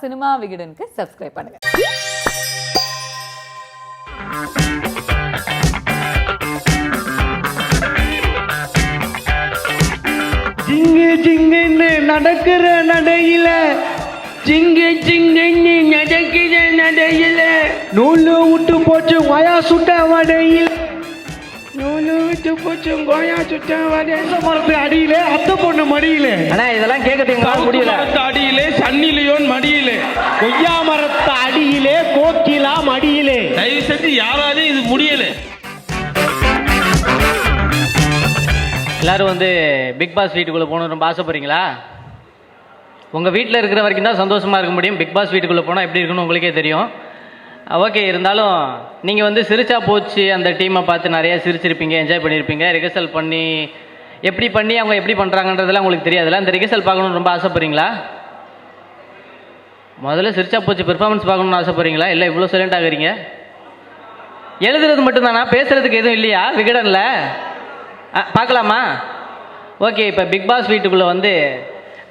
Cinema விகடனுக்கு subscribe பண்ணுங்க. ஜிங்கு ஜிங்குன்னு நடக்கிற நடையில ஜிங்கு ஜிங்குன்னு நடக்கிற நடையில நூலு விட்டு போச்சு கோயா சுட்ட வடையில் நூலு விட்டு போச்சு கோயா சுட்ட வடையில் மரத்து அடியில அத்தை பொண்ணு மடியில. அண்ணா இதெல்லாம் கேட்க முடியல. அடியிலே சன்னிலியோன் மடியிலே கொய்யா மரத்து அடியிலே கோக்கிலா மடியிலே. தயவு செஞ்சு யாராலையும் இது முடியல. எல்லாரும் வந்து பிக் பாஸ் வீட்டுக்குள்ளே போகணும் ரொம்ப ஆசைப்படுறீங்களா? உங்கள் வீட்டில் இருக்கிற வரைக்கும் தான் சந்தோஷமாக இருக்க முடியும். பிக் பாஸ் வீட்டுக்குள்ளே போனால் எப்படி இருக்குன்னு உங்களுக்கே தெரியும். ஓகே, இருந்தாலும் நீங்கள் வந்து சிரிச்சா போச்சு அந்த டீமை பார்த்து நிறையா சிரிச்சிருப்பீங்க, என்ஜாய் பண்ணியிருப்பீங்க. ரிஹர்சல் பண்ணி எப்படி பண்ணி அவங்க எப்படி பண்ணுறாங்கன்றதெல்லாம் உங்களுக்கு தெரியாதுல்ல. அந்த ரிஹர்சல் பார்க்கணுன்னு ரொம்ப ஆசைப்படுறீங்களா? முதல்ல சிரிச்சா போச்சு பெர்ஃபார்மன்ஸ் பார்க்கணுன்னு ஆசைப்படுறீங்களா? இல்லை இவ்வளோ சைலண்ட் ஆகுறீங்க? எழுதுறது மட்டும்தானா, பேசுகிறதுக்கு எதுவும் இல்லையா விகடனில்? பார்க்கலாமா? ஓகே, இப்போ பிக் பாஸ் வீட்டுக்குள்ளே வந்து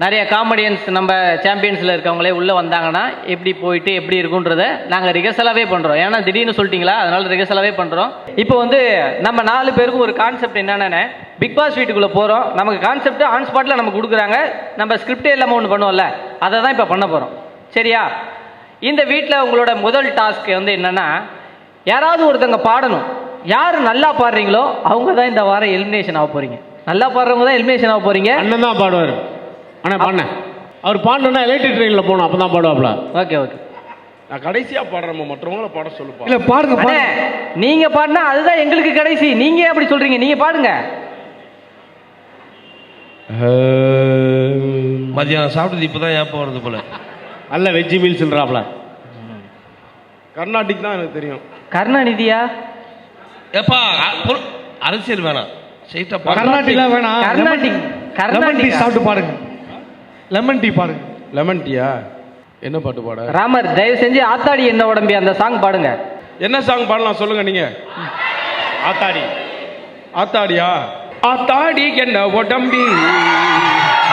நிறைய காமெடியன்ஸ் நம்ம சாம்பியன்ஸில் இருக்கவங்களே உள்ளே வந்தாங்கன்னா எப்படி போயிட்டு எப்படி இருக்குன்றதை நாங்கள் ரிஹர்சலாகவே பண்ணுறோம். ஏன்னா திடீர்னு சொல்லிட்டீங்களா, அதனால் ரிஹர்சலாகவே பண்ணுறோம். இப்போ வந்து நம்ம 4 பேருக்கும் ஒரு கான்செப்ட் என்னென்னு, பிக் பாஸ் வீட்டுக்குள்ளே போகிறோம், நமக்கு கான்செப்ட் ஆன் ஸ்பாட்டில் நமக்கு கொடுக்குறாங்க, நம்ம ஸ்கிரிப்டே இல்லாமல் ஒன்று பண்ணுவோம்ல, அதை தான் இப்போ பண்ண போகிறோம். சரியா? இந்த வீட்டில் உங்களோட முதல் டாஸ்க் வந்து என்னென்னா, யாராவது ஒருத்தங்க பாடணும். யார் நல்லா பாடுறீங்களோ அவங்க தான் இந்த வாரம் எலிமினேஷன் ஆக போகிறீங்க. நல்லா பாடுறவங்க தான் எலிமினேஷன் ஆக போகிறீங்க. அண்ணன் தான் பாடுவார். அண்ணா பாடினேன், அவர் பாடணுன்னா எலக்ட்ரிக் ட்ரெயினில் போகணும், அப்போ தான் பாடுவாப்ல. ஓகே ஓகே, நான் கடைசியாக பாடுறேன், மற்றவங்கள பாட சொல்லுப்பா. இல்லை பாடுங்க. நீங்கள் பாடினா அதுதான் எங்களுக்கு கடைசி. நீங்கள் அப்படி சொல்கிறீங்க, நீங்கள் பாடுங்க. மதியானம் சாப்பிட்டது இப்போ தான் ஏப்பம் வருது போல. நல்ல வெஜ்ஜி மீல்ஸ்ன்றாப்ல. கர்நாடிக் தான் எனக்கு தெரியும். கருணாநிதியா? ஏப்பா அரசியல் வேணாம், கர்நாடிக்லாம் வேணாம். கர்நாடிக் சாப்பிட்டு பாடுங்க. லெமன் டீ பாடுங்க. லெமன் டீயா? என்ன பாட்டு பாட? ராமர் தயவு செஞ்சு ஆத்தாடி என்ன உடம்பி அந்த சாங் பாடுங்க. என்ன சாங் பாடலாம் சொல்லுங்க நீங்க. ஆத்தாடி. ஆத்தாடியா? ஆத்தாடி என்ன உடம்பி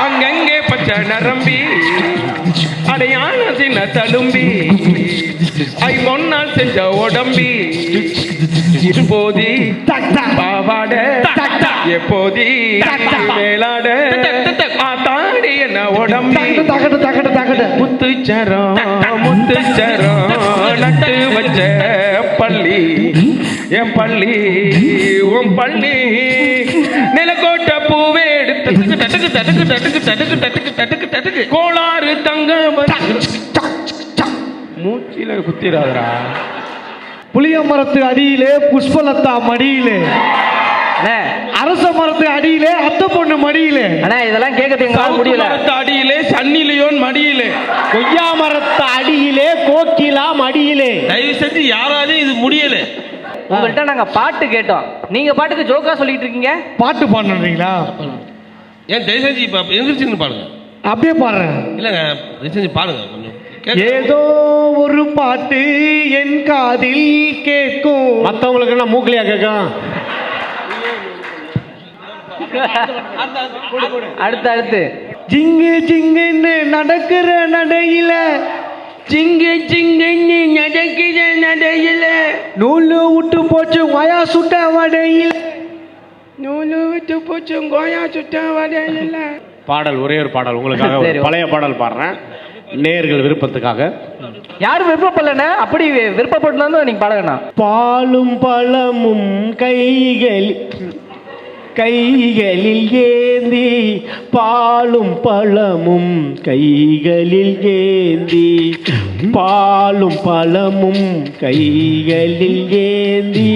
அங்கங்கே பச்சை நரம்பி அடையான சின்ன தழும்பி ஐ பொன்னால் செஞ்ச உடம்பி இப்போதி பாவாட எப்போதி மேலாட ஆத்தாடி என்ன உடம்பி முத்துச்சரம் முத்துச்சரம் நட்டு வச்ச பள்ளி என் பள்ளி உன் பள்ளி நிலக்கோட்டை பூவே எடுத்து தட்டுக்கு தட்டுக்கு தட்டுக்கு தட்டுக்கு தட்டுக்கு தட்டுக்கு தட்டுக்கு கோளாறு தங்க மூச்சில குத்திராதரா. புளிய மரத்து அடியிலே புஷ்பலதா மடியிலே, அரச மரத்து அடியிலே அத்தை பொண்ணு மடியிலே. அண்ணா இதெல்லாம் கேட்க முடியல. அடியிலே சன்னிலியோன் மடியிலே கொய்யா மரத்து அடியிலே கோக்கிலா மடியிலே. தயவு செஞ்சு யாராலையும் இது முடியல. உங்கள்கிட்ட நாங்க பாட்டு கேட்டோம், நீங்க பாட்டுக்கு ஜோக்கா சொல்லிட்டு இருக்கீங்க. பாட்டு பாடுறீங்களா? ஏன் தயவு செஞ்சு இப்ப எந்திரிச்சுன்னு பாடுங்க. அப்படியே பாடுறேன். இல்லங்க தயவு செஞ்சு பாடுங்க கொஞ்சம். ஏதோ ஒரு பாட்டு என் காதில் கேட்கும். மற்றவங்களுக்கு என்ன மூக்கலையா கேட்கும்? அடுத்து ஜிங்கு ஜிங்குன்னு நடக்கிற நடையில சிங்கு சிங்குன்னு நடக்கிற நடையில நூலு விட்டு போச்சு கோயா சுட்ட வடையில். நூலு விட்டு போச்சு கோயா சுட்ட வடையில. பாடல் ஒரே ஒரு பாடல் உங்களுக்காக, பழைய பாடல் பாடுறேன் நேயர்கள் விருப்பத்துக்காக. யாரும் விருப்பப்படலண்ணா, அப்படி விருப்பப்பட்டு நீங்க பாட வேணாம். பாலும் பழமும் கைகளில் ஏந்தி, பாலும் பழமும் கைகளில் ஏந்தி, பாலும் பழமும் கைகளில் ஏந்தி,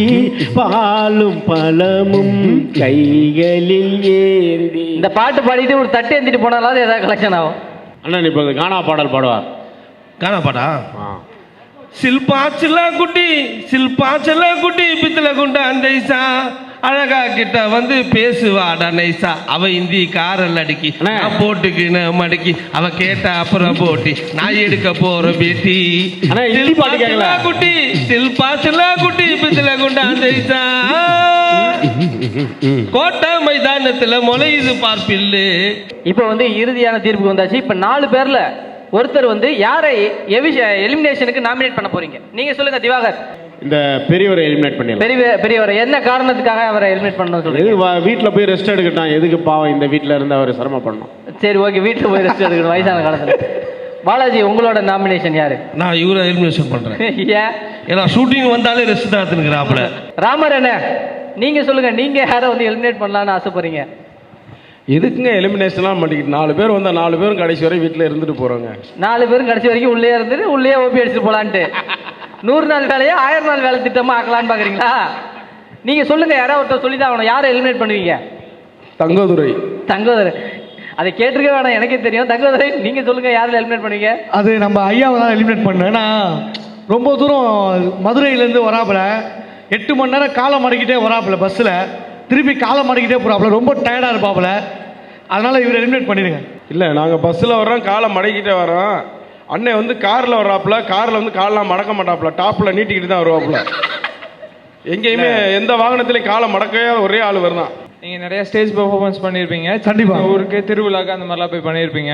பாலும் பழமும் கைகளில் ஏந்தி. இந்த பாட்டு பாடிட்டு ஒரு தட்டு ஏந்திட்டு போனாலும் ஏதாவது கலெக்ஷன் ஆகும். அண்ணன் இப்போ கானா பாடல் பாடுவார். கானா பாடா? சில்பாச்சல குட்டி சில்பாச்சல குட்டி பித்தல குண்ட அந்தைசா அழகா கிட்ட வந்து பேசுவாடா நைசா. அவ இந்தி காரல் அடிக்கி நான் போட்டுக்கின மடக்கி அவ கேட்ட அப்புறம் போட்டி நான் எடுக்க போற பேட்டி. குட்டி சில்பாச்சல குட்டி பித்தல குண்ட அந்தைசா கோட்டை மைதானத்துல முளையுது பார்ப்பில்லு. இப்ப வந்து இறுதியான தீர்ப்புக்கு வந்தாச்சு. இப்ப 4 பேர்ல ஒருத்தர் வந்து யாரை எலிமினேஷனுக்கு நாமினேட் பண்ண போறீங்க? நீங்க சொல்லுங்க திவாகர். இந்த பெரியவரை எலிமினேட் பண்ணிடலாம். பெரியவர் என்ன காரணத்துக்காக அவரை எலிமினேட் பண்ணணும் சொல்லுங்க. வீட்டில் போய் ரெஸ்ட் எடுக்கட்டான், எதுக்கு பாவம் இந்த வீட்டில் இருந்து அவர் சிரமப்படணும். சரி ஓகே, வீட்டில் போய் ரெஸ்ட் எடுக்கணும் வயசான காலத்தில். பாலாஜி உங்களோட நாமினேஷன் யாரு? நான் இவரை எலிமினேஷன் பண்றேன். ஏன்? ஏன்னா ஷூட்டிங் வந்தாலே ரெஸ்ட் தான் எடுத்துக்கிறாப்புல. ராமர் என்ன நீங்க சொல்லுங்க, நீங்க யாரை வந்து எலிமினேட் பண்ணலாம்னு ஆசைப்படுறீங்க? எதுக்குங்க எலிமினேஷன்லாம் பண்ணிக்கிட்டு 4 பேர் வந்தால் 4 பேரும் கடைசி வரை வீட்டில் இருந்துட்டு போகிறோங்க. 4 பேரும் கடைசி வரைக்கும் உள்ளே இருந்துட்டு உள்ளே ஓபி அடிச்சுட்டு போலான்ட்டு 100 நாள் வேலையை 1000 நாள் வேலை திட்டமாக ஆக்கலான்னு பார்க்குறீங்களா? நீங்கள் சொல்லுங்கள், யாராவது ஒருத்தர் சொல்லி தான் ஆகணும். யாரை எலிமினேட் பண்ணுவீங்க? தங்கதுரை. அதை கேட்டிருக்க வேணாம், எனக்கே தெரியும். தங்கதுரை நீங்கள் சொல்லுங்கள், யாரை எலிமினேட் பண்ணுவீங்க? அது நம்ம ஐயாவை தான் எலிமினேட் பண்ணேன். ஏன்னா ரொம்ப தூரம் மதுரையிலேருந்து வராப்புல 8 மணி நேரம் காலை மடக்கிட்டே வராப்புல, பஸ்ஸில் திருப்பி காலை மடக்கிட்டே போகிறாப்புல, ரொம்ப டயர்டாக இருப்பாப்புல. அதனால் இவர் எலிமினேட் பண்ணிடுங்க. இல்லை, நாங்கள் பஸ்ஸில் வர்றோம், காலை மடக்கிட்டே வரோம். அண்ணன் வந்து காரில் வர்றாப்புல, காரில் வந்து காலெலாம் மடக்க மாட்டாப்புல, டாப்பில் நீட்டிக்கிட்டு தான் வருவாப்புல. எங்கேயுமே எந்த வாகனத்திலையும் காலை மடக்கவே ஒரே ஆள் வருதான். நீங்கள் நிறைய ஸ்டேஜ் பெர்ஃபார்மன்ஸ் பண்ணியிருப்பீங்க, கண்டிப்பாக ஊருக்கு திருவிழாக்கு அந்த மாதிரிலாம் போய் பண்ணியிருப்பீங்க.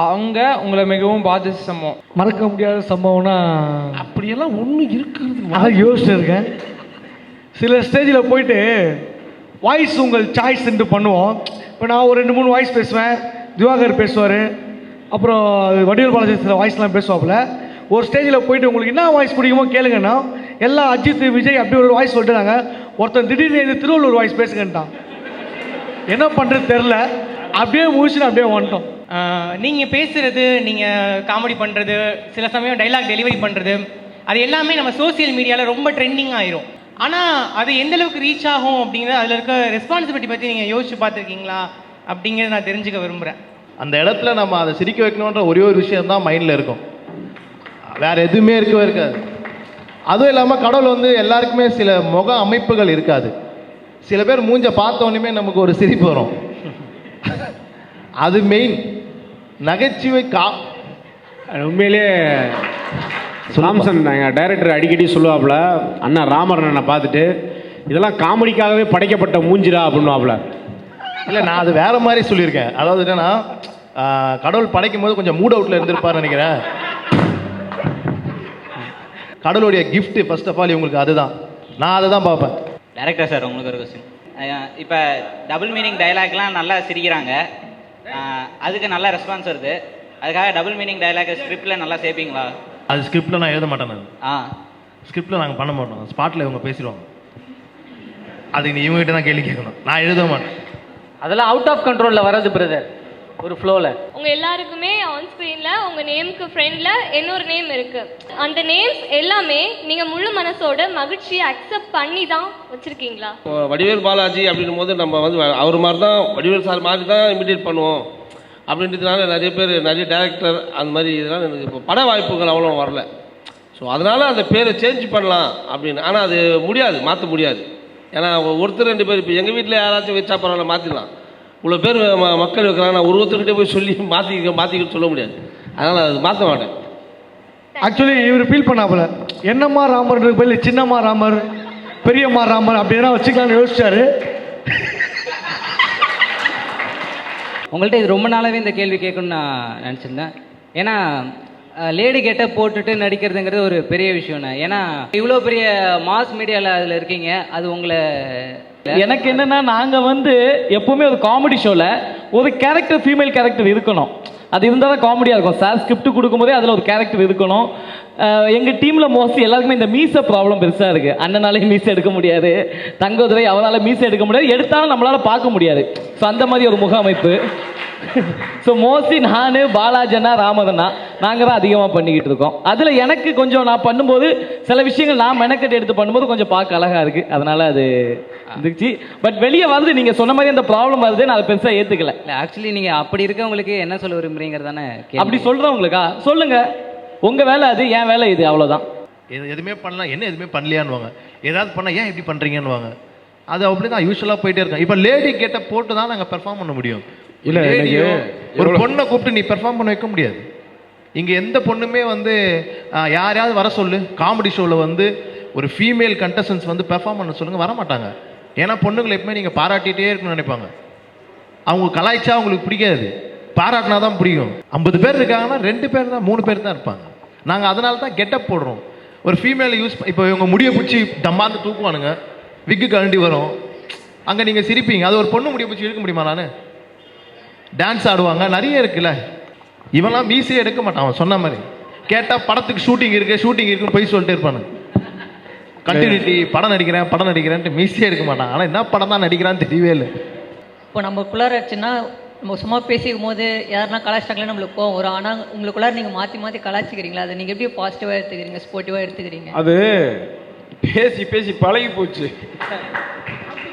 அவங்க உங்களை மிகவும் பாதிச்ச சம்பவம், மறக்க முடியாத சம்பவம்னா அப்படியெல்லாம் ஒன்றும் இருக்கிறது. அதான் யோசிச்சு இருக்கேன். சில ஸ்டேஜில் போயிட்டு வாய்ஸ் உங்கள் சாய்ஸ்ன்ட்டு பண்ணுவோம். இப்போ நான் ஒரு 2-3 வாய்ஸ் பேசுவேன், திவாகர் பேசுவார், அப்புறம் வடிவேல் பாலாஜி சில வாய்ஸ்லாம் பேசுவாப்புல. ஒரு ஸ்டேஜில் போயிட்டு உங்களுக்கு என்ன வாய்ஸ் பிடிக்குமோ கேளுங்கன்னா எல்லாம் அஜித் விஜய் அப்படி ஒரு வாய்ஸ் சொல்லிட்டுறாங்க. ஒருத்தன் திடீர்னு திருவள்ளூர் வாய்ஸ் பேசுங்கன்ட்டான். என்ன பண்ணுறது தெரில, அப்படியே முடிச்சுட்டு அப்படியே வந்துட்டோம். நீங்கள் பேசுகிறது, நீங்கள் காமெடி பண்ணுறது, சில சமயம் டைலாக் டெலிவரி பண்ணுறது, அது எல்லாமே நம்ம சோசியல் மீடியாவில் ரொம்ப ட்ரெண்டிங் ஆயிரும். ஆனால் அது எந்த அளவுக்கு ரீச் ஆகும் அப்படிங்கிறது, அதில் இருக்க ரெஸ்பான்சிபிலிட்டி பற்றி நீங்கள் யோசிச்சு பார்த்துருக்கீங்களா அப்படிங்கிறத நான் தெரிஞ்சுக்க விரும்புகிறேன். அந்த இடத்துல நம்ம அதை சிரிக்க வைக்கணுன்ற ஒரே ஒரு விஷயம் தான் மைண்டில் இருக்கும், வேற எதுவுமே இருக்கவே இருக்காது. அதுவும் இல்லாமல் கடவுள் வந்து எல்லாருக்குமே சில முக அமைப்புகள் இருக்காது. சில பேர் மூஞ்ச பார்த்தோன்னே நமக்கு ஒரு சிரிப்பு வரும். அது மெயின் நகைச்சுவை. உண்மையிலே சாம்சன் எங்கள் டைரக்டர் அடிக்கடி சொல்லுவாப்புல, அண்ணா ராமர் அண்ணனை பார்த்துட்டு இதெல்லாம் காமெடிக்காகவே படைக்கப்பட்ட மூஞ்சிரா அப்படின்வாப்புல. இல்லை, நான் அது வேற மாதிரி சொல்லியிருக்கேன். அதாவது என்னன்னா, கடவுள் படைக்கும் போது கொஞ்சம் மூட் அவுட்டில் இருந்திருப்பார்னு நினைக்கிறேன். கடவுளுடைய கிஃப்ட் ஃபர்ஸ்ட் ஆஃப் ஆல் இவங்களுக்கு அதுதான். நான் அதை தான் பார்ப்பேன். டைரக்டர் சார், உங்களுக்கு ஒரு கொஸ்டின். இப்போ டபுள் மீனிங் டைலாக்லாம் நல்லா சிரிக்கிறாங்க, அதுக்கு நல்ல ரெஸ்பான்ஸ் வருது. அதுக்காக டபுள் மீனிங் டைலாக் ஸ்கிரிப்டில் நல்லா சேர்ப்பீங்களா? அது ஸ்கிரிப்டில் நான் எழுத மாட்டேன். ஸ்கிரிப்டில் நாங்கள் பண்ண மாட்டோம், ஸ்பாட்டில் இவங்க பேசிடுவாங்க. அதுக்கு நீ இவங்ககிட்ட தான் கேள்வி கேட்கணும், நான் எழுத மாட்டேன். அதெல்லாம் அவுட் ஆஃப் கண்ட்ரோலில் வர்றது பிரதர், ஒரு ஃப்ளோவில். உங்கள் எல்லாருக்குமே ஆன் ஸ்க்ரீனில் உங்கள் நேமுக்கு ஃப்ரெண்டில் இன்னொரு நேம் இருக்குது. அந்த நேம்ஸ் எல்லாமே நீங்கள் முழு மனசோட மகிழ்ச்சியை அக்செப்ட் பண்ணி தான் வச்சுருக்கீங்களா? வடிவேல் பாலாஜி அப்படின்னும் போது நம்ம வந்து அவர் மாதிரி தான், வடிவேல் சார் மாதிரி தான் இமிடேட் பண்ணுவோம் அப்படின்றதுனால நிறைய பேர், நிறைய டேரக்டர் அந்த மாதிரி இதனால் எனக்கு இப்போ பட வாய்ப்புகள் அவ்வளோ வரல. ஸோ அதனால் அந்த பேரை சேஞ்ச் பண்ணலாம் அப்படின்னு. ஆனால் அது முடியாது, மாற்ற முடியாது. ஏன்னா ஒருத்தர் 2 பேர், இப்போ எங்கள் வீட்டில் யாராச்சும் வச்சா பரவாயில்ல மாற்றிடலாம். இவ்வளோ பேர் மக்கள் வைக்கிறாங்க, நான் ஒருத்தர்கிட்ட போய் சொல்லி மாற்றிக்கிட்டு சொல்ல முடியாது. அதனால் அது மாற்ற மாட்டேன். ஆக்சுவலி இவர் ஃபீல் பண்ணாப்புல, என்னம்மா ராமர் போய் சின்னம்மா ராமர், பெரியம்மா ராமர் அப்படின்னா வச்சுக்கலாம்னு யோசிச்சாரு. உங்கள்கிட்ட இது ரொம்ப நாளாகவே இந்த கேள்வி கேட்கணும்னு நான் நினச்சிருந்தேன். ஏன்னா லேடி கெட்டப் போட்டுட்டு நடிக்கிறதுங்கிறது ஒரு பெரிய விஷயம்ண்ணா. ஏன்னா இவ்வளோ பெரிய மாஸ் மீடியாவில் அதில் இருக்கீங்க, அது உங்களை எனக்கு என்னன்னா, நாங்கள் வந்து எப்போவுமே ஒரு காமெடி ஷோவில் ஒரு கேரக்டர், ஃபீமேல் கேரக்டர் இருக்கணும். அது இருந்தால் தான் காமெடியாக இருக்கும். சார் ஸ்கிரிப்ட் கொடுக்கும்போதே அதில் ஒரு கேரக்டர் இருக்கணும். எங்கள் டீமில் மோஸ்ட்லி எல்லாருக்குமே இந்த மீசை ப்ராப்ளம் பெருசாக இருக்குது. அண்ணனாலே மீசை எடுக்க முடியாது, தங்கதுரை அவரால் மீசை எடுக்க முடியாது, எடுத்தாலும் நம்மளால் பார்க்க முடியாது. ஸோ அந்த மாதிரி ஒரு முக அமைப்பு. ஸோ மோஸ்ட்லி நான், பாலாஜனா, ராமதனா நாங்கள் தான் அதிகமாக பண்ணிக்கிட்டு இருக்கோம். அதில் எனக்கு கொஞ்சம் நான் பண்ணும்போது சில விஷயங்கள் நான் மெனக்கெட்டு எடுத்து பண்ணும்போது கொஞ்சம் பார்க்க அழகாக இருக்குது. அதனால் அது இருந்துச்சு. பட் வெளியே வருது, நீங்கள் சொன்ன மாதிரி அந்த ப்ராப்ளம் வருது, நான் அதை பெருசாக ஏற்றுக்கல. இல்லை, ஆக்சுவலி நீங்கள் அப்படி இருக்கவங்களுக்கு என்ன சொல்ல விரும்புறீங்கிறதானே? அப்படி சொல்கிறவங்களுக்கா சொல்லுங்கள், உங்கள் வேலை அது, என் வேலை இது, அவ்வளோதான். எதுவுமே பண்ணலாம், என்ன எதுவுமே பண்ணலையான்னுவாங்க. ஏதாவது பண்ணால் ஏன் இப்படி பண்ணுறீங்கன்னுவாங்க. அது அப்படி தான் யூஸ்வலாக போயிட்டே இருக்கோம். இப்போ லேடி கெட்டப் போட்டு தான் நாங்கள் பெர்ஃபார்ம் பண்ண முடியும். இல்லை, ஒரு பொண்ணை கூப்பிட்டு நீ பெர்ஃபார்ம் பண்ண வைக்க முடியாது. இங்கே எந்த பொண்ணுமே வந்து யாரையாவது வர சொல்லு, காமெடி ஷோவில் வந்து ஒரு ஃபீமேல் கண்டஸ்டன்ஸ் வந்து பெர்ஃபார்ம் பண்ண சொல்லுங்கள், வர மாட்டாங்க. ஏன்னா பொண்ணுங்களை எப்பவுமே நீங்கள் பாராட்டிகிட்டே இருக்கணும்னு நினைப்பாங்க. அவங்க கலாய்ச்சா அவங்களுக்கு பிடிக்காது. பாராட்டினா தான் பிடிக்கும். 50 பேர் இருக்காங்கன்னா 2 பேர் தான் 3 பேர் தான் இருப்பாங்க. நாங்கள் அதனால தான் கெட்டப் போடுறோம். ஒரு ஃபீமேலை யூஸ் இப்போ இவங்க முடியை பிடிச்சி டம்மாந்து தூக்குவானுங்க, விக்கு கழண்டி வரும், அங்கே நீங்கள் சிரிப்பீங்க. அது ஒரு பொண்ணு முடியை பிடிச்சி இழுக்க முடியுமா? நான் டான்ஸ் ஆடுவாங்க, நிறைய இருக்குல்ல. இவெல்லாம் மீசையே எடுக்க மாட்டான். அவன் சொன்ன மாதிரி கேட்டால் படத்துக்கு ஷூட்டிங் இருக்குன்னு போய் சொல்லிட்டு இருப்பானு. கண்டினியூட்டி படம் நடிக்கிறேன்ட்டு மீசையே எடுக்க மாட்டான். ஆனால் என்ன படம் தான் நடிக்கிறான்னு தெரியவே இல்லை. இப்போ நம்மக்குள்ளாரச்சுன்னா நம்ம சும்மா பேசிக்கும் போது யாருன்னா கலாச்சிட்டாங்களே நம்மளுக்கு கோவம் வரும். ஆனால் உங்களுக்குள்ளார நீங்கள் மாற்றி கலாச்சிக்கிறீங்களா? அதை நீங்கள் எப்படி பாசிட்டிவாக எடுத்துக்கிறீங்க, ஸ்போர்ட்டிவாக எடுத்துக்கிறீங்க? அது பேசி பேசி பழகி போச்சு.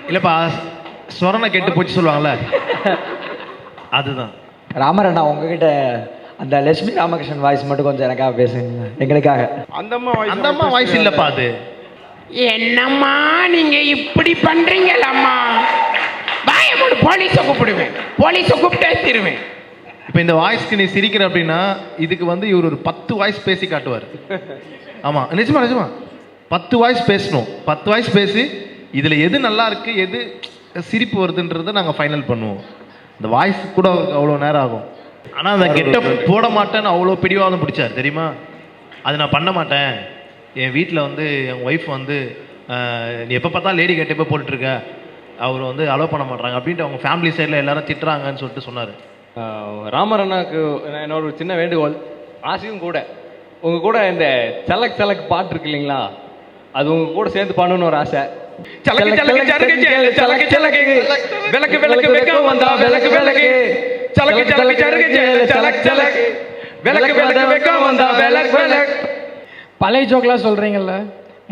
இல்லைப்பா, சொரணை கெட்டு போச்சு சொல்லுவாங்கல்ல, அதுதான். ராமரண்ணா, உங்ககிட்ட அந்த லட்சுமி ராமகிருஷ்ணன் வாய்ஸ் மட்டும் கொஞ்சம் எனக்காக பேசுங்க, எங்களுக்காக. அந்த அம்மா வாய்ஸ் இல்லைப்பா அது. என்னம்மா நீங்க இப்படி பண்றீங்களம்மா? வாயமோடு போலீஸை கூப்பிடுவேன், போலீஸை கூப்பிட்டே தருவேன். இப்போ இந்த வாய்ஸ்க்கு நீ சிரிக்கிற அப்படின்னா இதுக்கு வந்து இவர் ஒரு 10 வாய்ஸ் பேசி காட்டுவார். ஆமாம், நிஜமா 10 வாய்ஸ் பேசணும். 10 வாய்ஸ் பேசி இதில் எது நல்லா இருக்கு, எது சிரிப்பு வருதுன்றதை நாங்கள் ஃபைனல் பண்ணுவோம். இந்த வாய்ஸ் கூட அவ்வளோ நேரம் ஆகும். ஆனால் அந்த கெட்டப் போட மாட்டேன்னு அவ்வளோ பிடிவாதம் பிடிச்சார் தெரியுமா? அது நான் பண்ண மாட்டேன். என் வீட்டில் வந்து என் ஒய்ஃப் வந்து நீ எப்போ பார்த்தா லேடி கெட்டப்போ போட்டுட்ருக்க, அவர் வந்து அலோவ் பண்ண மாட்டாங்க அப்படின்ட்டு அவங்க ஃபேமிலி சைடில் எல்லாரும் திட்டுறாங்கன்னு சொல்லிட்டு சொன்னார். ராமர் அண்ணாக்கு என்னோட ஒரு சின்ன வேண்டுகோள், ஆசையும் கூட, உங்கள் கூட இந்த சலக் பாட்டு இருக்கு இல்லைங்களா, அது உங்கள் கூட சேர்ந்து பண்ணணும்னு ஒரு ஆசை. விளக்கு விளக்கு வெக்க வந்தா விளக்கு விளக்கு சலக்கு சலக்கு சருக்கு சலக் சலக் விளக்கு விளக்கு வெக்க வந்தா விளக்கு விளக்கு. பழைய ஜோக்லாம் சொல்கிறீங்கல்ல,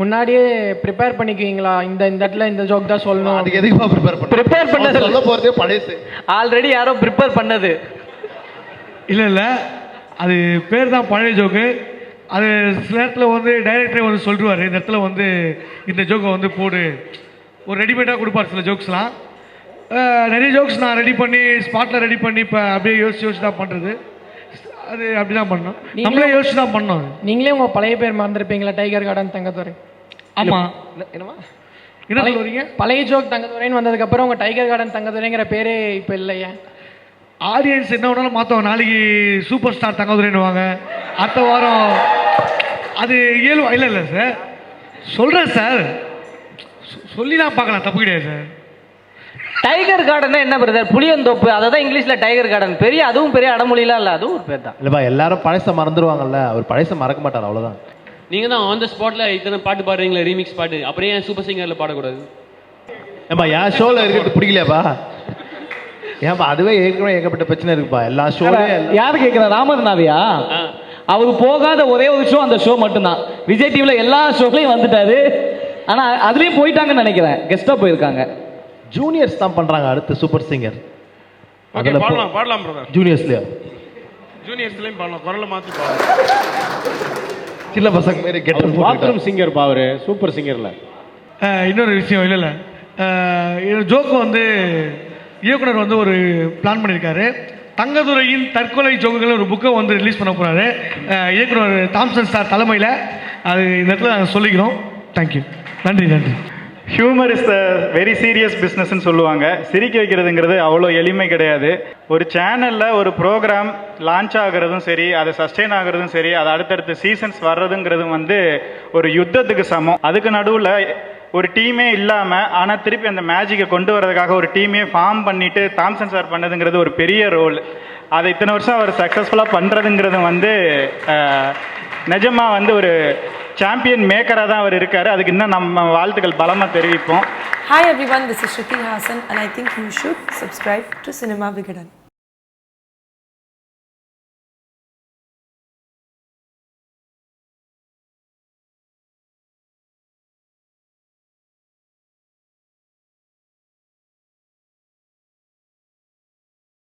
முன்னாடியே ப்ரிப்பேர் பண்ணிக்குவீங்களா? இந்த இடத்துல இந்த ஜோக் தான் சொல்லணும். அதுக்கு எதுக்கு ப்ரிப்பேர் பண்ணது? சொல்ல போகிறதே பழையசு, ஆல்ரெடி யாரோ ப்ரிப்பேர் பண்ணது. இல்லை அது பேர் தான் பழைய ஜோக்கு. அது சில நேரத்தில் வந்து டைரக்டரே வந்து சொல்லிடுவார், இந்த இடத்துல வந்து இந்த ஜோக்கை வந்து போடு, ஒரு ரெடிமேடாக கொடுப்பார் சில ஜோக்ஸ்லாம். நிறைய ஜோக்ஸ் நான் ரெடி பண்ணி ஸ்பாட்டில் ரெடி பண்ணி இப்போ அப்படியே யோசிச்சு தான் பண்ணுறது. அது அப்படி தான் பண்ணோம், நம்மளே யோசிச்சு தான் பண்ணோம். நீங்களே உங்கள் பழைய பேர் மறந்துருப்பீங்களா? Tiger garden Thangathurai. ஆமாம், என்னமா என்ன சொல்றீங்க? பழைய ஜோக் தங்கத்துறைன்னு வந்ததுக்கப்புறம் உங்கள் டைகர் கார்டன் தங்கத்துறைங்கிற பேரே இப்போ இல்லையா? ஆடியன்ஸ் என்ன வேணாலும் மாற்றுவாங்க. நாளைக்கு சூப்பர் ஸ்டார் தங்கதுரைன்னு வாங்க, அடுத்த வாரம் அது இயல்பு. இல்லை சார், சொல்கிறேன் சார், சொல்லி தான் பார்க்கலாம், தப்பு கிடையாது சார். டைகர் கார்டன் என்ன பிரதர்? புளியந்தோப்பு, அதை தான் இங்கிலீஷில் டைகர் கார்டன். அதுவும் பெரிய அடமொழிலாம் இல்லை, அதுவும் ஒரு பேர் தான். இல்லைப்பா, எல்லாரும் பழசை மறந்துடுவாங்கல்ல, அவர் பழசை மறக்க மாட்டார், அவ்வளோதான். நீங்கள் தான் ஆன் த ஸ்பாட்டில் இத்தனை பாட்டு பாடுறீங்களா, ரீமிக்ஸ் பாட்டு, அப்புறம் ஏன் சூப்பர் சிங்கரில் பாடக்கூடாது? ஏன்பா என் ஷோவில் இருக்கிறது பிடிக்கலையாப்பா? ஏன்பா அதுவே ஏற்கனவே ஏகப்பட்ட பிரச்சனை இருக்குப்பா எல்லா ஷோலையும். யாரு கேட்குறா? ராமநாவியா? அவர் போகாத ஒரே ஒரு ஷோ அந்த ஷோ மட்டும்தான். விஜய் டிவியில் எல்லா ஷோக்களையும் வந்துட்டாரு, ஆனால் அதுலேயும் போயிட்டாங்கன்னு நினைக்கிறேன், கெஸ்ட்டாக போயிருக்காங்க. ஜூனியர்ஸ் தான் பண்ணுறாங்க அடுத்து சூப்பர் சிங்கர். பாடலாம் பிரதர். ஜூனியர்ஸ்லையா? ஜூனியர்ஸ்லையும் பாடலாம், குரலை மாற்றி பாடலாம். சின்ன பசங்க மாரி கெட்ட பாத்ரூம் சிங்கர் பாவரு சூப்பர் சிங்கரில். இன்னொரு விஷயம் இல்லை ஜோக்கு வந்து இயக்குனர் வந்து ஒரு பிளான் பண்ணியிருக்காரு. தங்கதுரையின் தற்கொலை ஜோக்குகள் ஒரு புக்கை வந்து ரிலீஸ் பண்ண போகிறாரு இயக்குனர் தாம்சன் சார் தலைமையில். அது இந்த இடத்துல நாங்கள் சொல்லிக்கிறோம். தேங்க்யூ, நன்றி. Humour is the very serious பிஸ்னஸ்ன்னு சொல்லுவாங்க. சிரிக்க வைக்கிறதுங்கிறது அவ்வளோ எளிமை கிடையாது. ஒரு சேனலில் ஒரு ப்ரோக்ராம் லான்ச் ஆகிறதும் சரி, அதை சஸ்டெயின் ஆகிறதும் சரி, அது அடுத்தடுத்த சீசன்ஸ் வர்றதுங்கிறதும் வந்து ஒரு யுத்தத்துக்கு சமம். அதுக்கு நடுவில் ஒரு டீமே இல்லாமல் ஆனால் திருப்பி அந்த மேஜிக்கை கொண்டு வரதுக்காக ஒரு டீமே ஃபார்ம் பண்ணிவிட்டு தாம்சன் சார் பண்ணதுங்கிறது ஒரு பெரிய ரோல். அதை இத்தனை வருஷம் அவர் சக்ஸஸ்ஃபுல்லாக பண்ணுறதுங்கிறது வந்து நிஜமாக வந்து ஒரு சாம்பியன் மேக்கராக தான் அவர் இருக்கார். அதுக்கு இன்னும் நம்ம வாழ்த்துக்கள் பலமாக தெரிவிப்போம். Hi everyone, this is Shruti Hassan and I think you should subscribe to Cinema Vigadan.